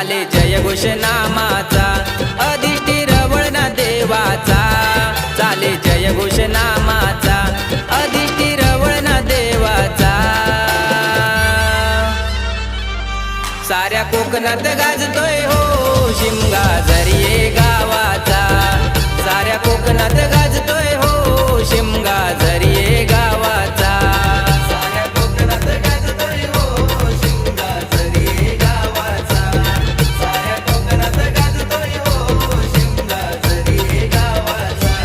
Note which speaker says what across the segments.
Speaker 1: चाले जय घोष नामाचा अधिष्ठी रवळना देवाचा चाले जय घोष नामाचा अधिष्ठी रवळना देवाचा साऱ्या कोकणात गाजतोय हो शिमगा झरिये गावाचा साऱ्या कोकणात गाजतोय हो शिमगा झरिये गावाचा साऱ्या कोकणात गाजतोय हो शिमगा झरिये गावाचा साऱ्या कोकणात गाजतोय हो शिमगा झरिये गावाचा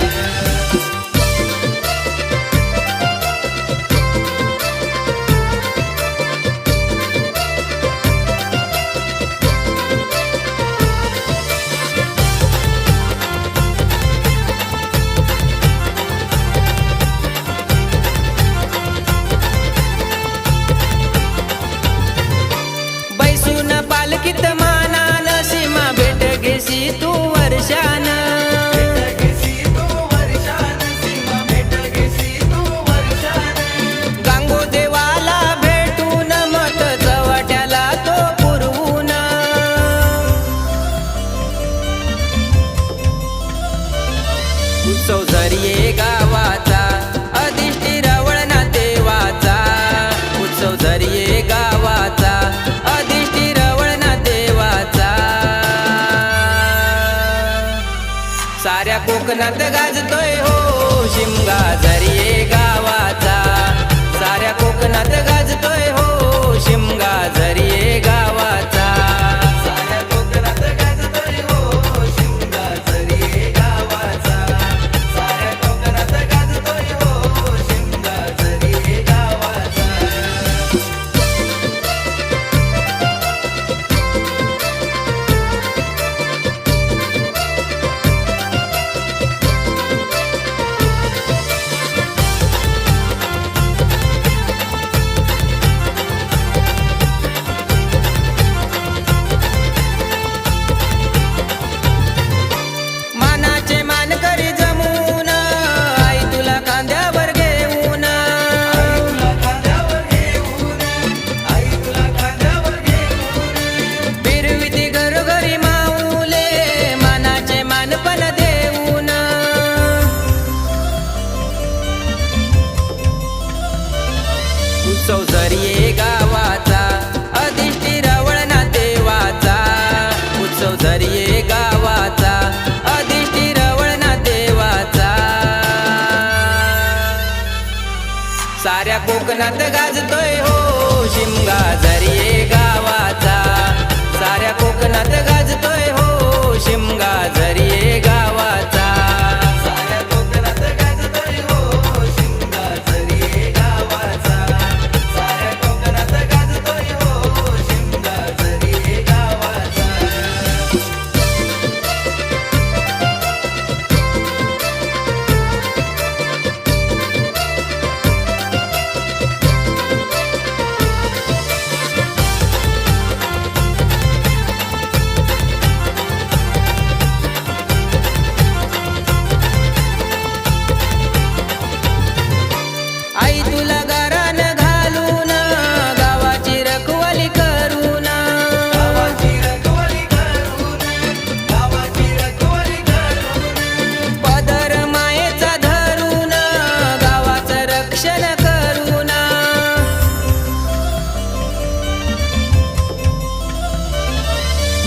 Speaker 1: बैसून पालखीत मानान सीमा भेट घेसी तू वर्षान गांगो देवाला भेटून मत चवट्याला तो पुरवून उत्सव झरिये गावाचा अधिष्ठी रवळना देवाचा उत्सव झरिये गावाचा अधिष्ठी रवळना देवाचा साऱ्या कोकणात गाजतोय हो शिमगा झरिये गावाचा साऱ्या कोकणात गाजतोय हो शिमगा झरिये गावाचा साऱ्या कोकणात गाजतोय हो शिमगा झरिये गावाचा साऱ्या कोकणात गाजतोय हो शिमगा झरिये गावाचा मानाचे मानकरी जमून आई तुला खांद्यावर घेऊन फिरविती घरोघरी माऊले मानाचे मानपण देऊन उत्सव झरिये गावाचा अधिष्ठी रवळना देवाचा उत्सव झरिये गावाचा अधिष्ठी रवळना देवाचा साऱ्या कोकणात गाजतोय हो शिमगा झरिये गावाचा साऱ्या कोकणात गाजतोय हो शिमगा झरिये गावाचा साऱ्या कोकणात गाजतोय हो शिमगा झरिये गावाचा साऱ्या कोकणात गाजतोय हो शिमगा झरिये गावाचा आई तुला गारान घालून गावाची रखवाली करून पदर मायेचा धरून गावाचं रक्षण करून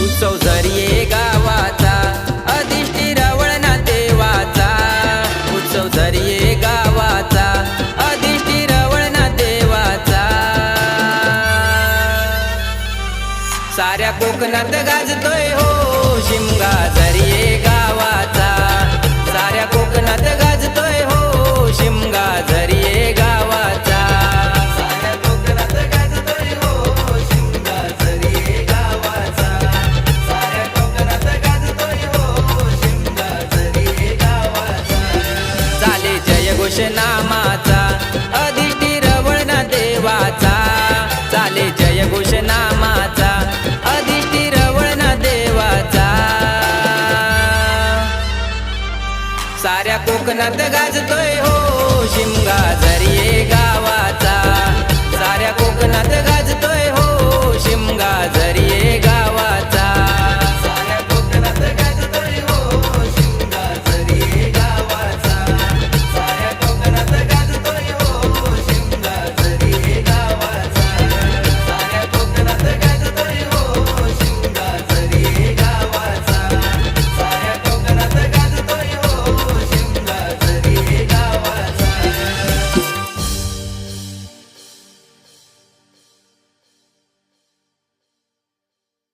Speaker 1: उत्सव झरिये गावाचा अधिष्ठी रवळना देवाचा उत्सव झरिये गावाचा अधिष्ठी रवळना देवाचा साऱ्या कोकणात गाजतोय हो शिमगा झरिये गावाचा साऱ्या कोकणात गाजतोय हो शिमगा झरिये गावाचा साऱ्या कोकणात गाजतोय हो शिमगा झरिये गावाचा साऱ्या कोकणात गाजतोय हो शिमगा झरिये गावाचा चाले जय घोष नामाचा अधिष्ठी रवळना देवाचा चाले जय घोष नामाचा अधिष्ठी रवळना देवाचा साऱ्या कोकणात गाजतोय हो शिमगा झरिये गावाचा साऱ्या कोकणात गाजतोय हो शिमगा झरिये